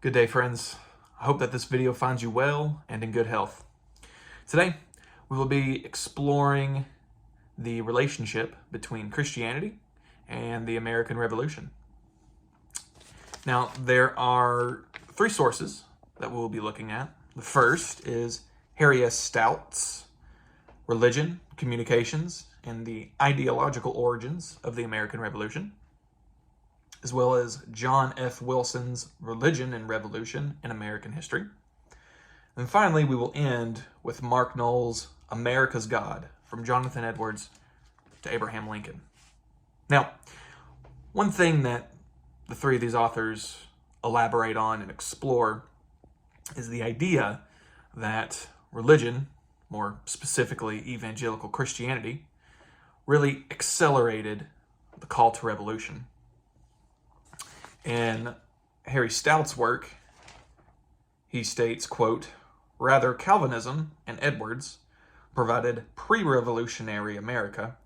Good day, friends. I hope that this video finds you well and in good health. Today, we will be exploring the relationship between Christianity and the American Revolution. Now, there are three sources that we will be looking at. The first is HIUS Stout's Religion, Communications, and the Ideological Origins of the American Revolution, as well as John F. Wilson's Religion and Revolution in American History. And finally, we will end with Mark Noll's America's God, from Jonathan Edwards to Abraham Lincoln. Now, one thing that the three of these authors elaborate on and explore is the idea that religion, more specifically evangelical Christianity, really accelerated the call to revolution. In Harry Stout's work, he states, quote, "Rather, Calvinism and Edwards provided pre-revolutionary America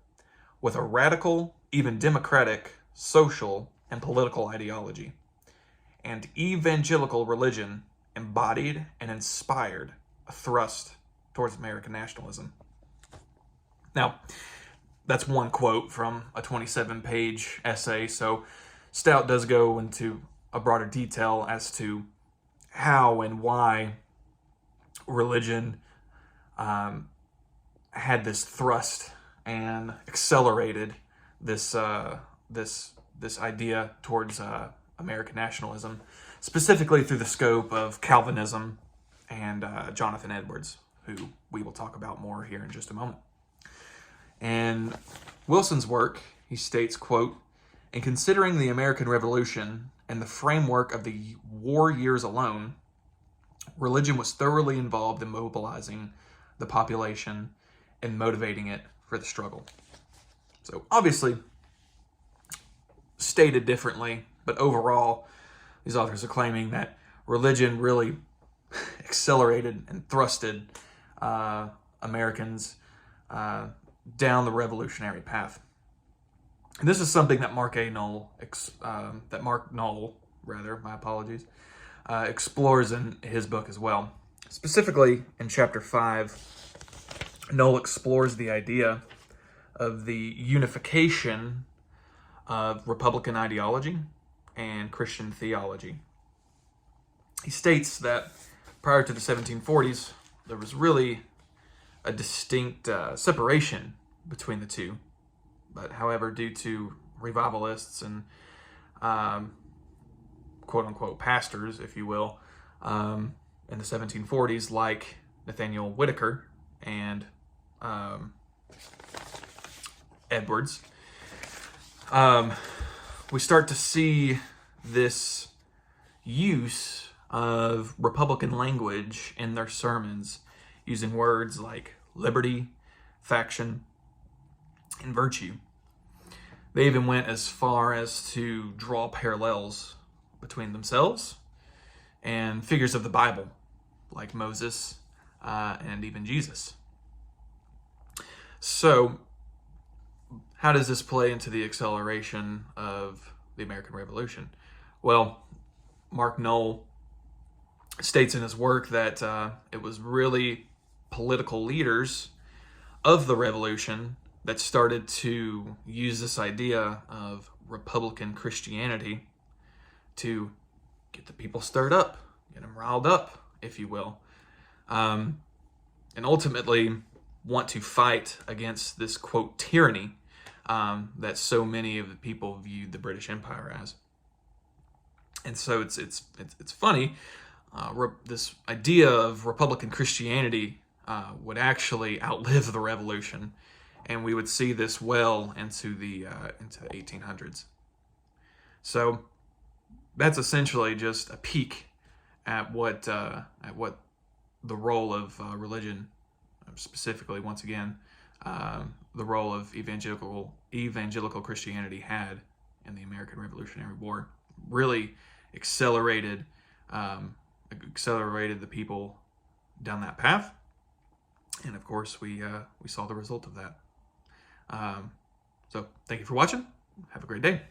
with a radical, even democratic, social and political ideology, and evangelical religion embodied and inspired a thrust towards American nationalism." Now, that's one quote from a 27-page essay, so Stout does go into a broader detail as to how and why religion had this thrust and accelerated this idea towards American nationalism, specifically through the scope of Calvinism and Jonathan Edwards, who we will talk about more here in just a moment. In Wilson's work, he states, quote, "In considering the American Revolution and the framework of the war years alone, religion was thoroughly involved in mobilizing the population and motivating it for the struggle." So obviously, stated differently, but overall, these authors are claiming that religion really accelerated and thrusted Americans down the revolutionary path. And this is something that Mark Noll explores in his book as well. Specifically, in chapter 5, Noll explores the idea of the unification of Republican ideology and Christian theology. He states that prior to the 1740s, there was really a distinct separation between the two. But however, due to revivalists and quote-unquote pastors, if you will, in the 1740s, like Nathaniel Whitaker and Edwards, we start to see this use of Republican language in their sermons, using words like liberty, faction, and virtue. They even went as far as to draw parallels between themselves and figures of the Bible, like Moses and even Jesus. So, how does this play into the acceleration of the American Revolution? Well, Mark Noll states in his work that it was really political leaders of the revolution that started to use this idea of Republican Christianity to get the people stirred up, get them riled up, if you will, and ultimately want to fight against this, quote, tyranny that so many of the people viewed the British Empire as. And so it's funny, this idea of Republican Christianity would actually outlive the revolution, and we would see this well into the 1800s. So that's essentially just a peek at what the role of religion, specifically, once again, the role of evangelical Christianity had in the American Revolutionary War. Really accelerated the people down that path, and of course we saw the result of that. So thank you for watching. Have a great day.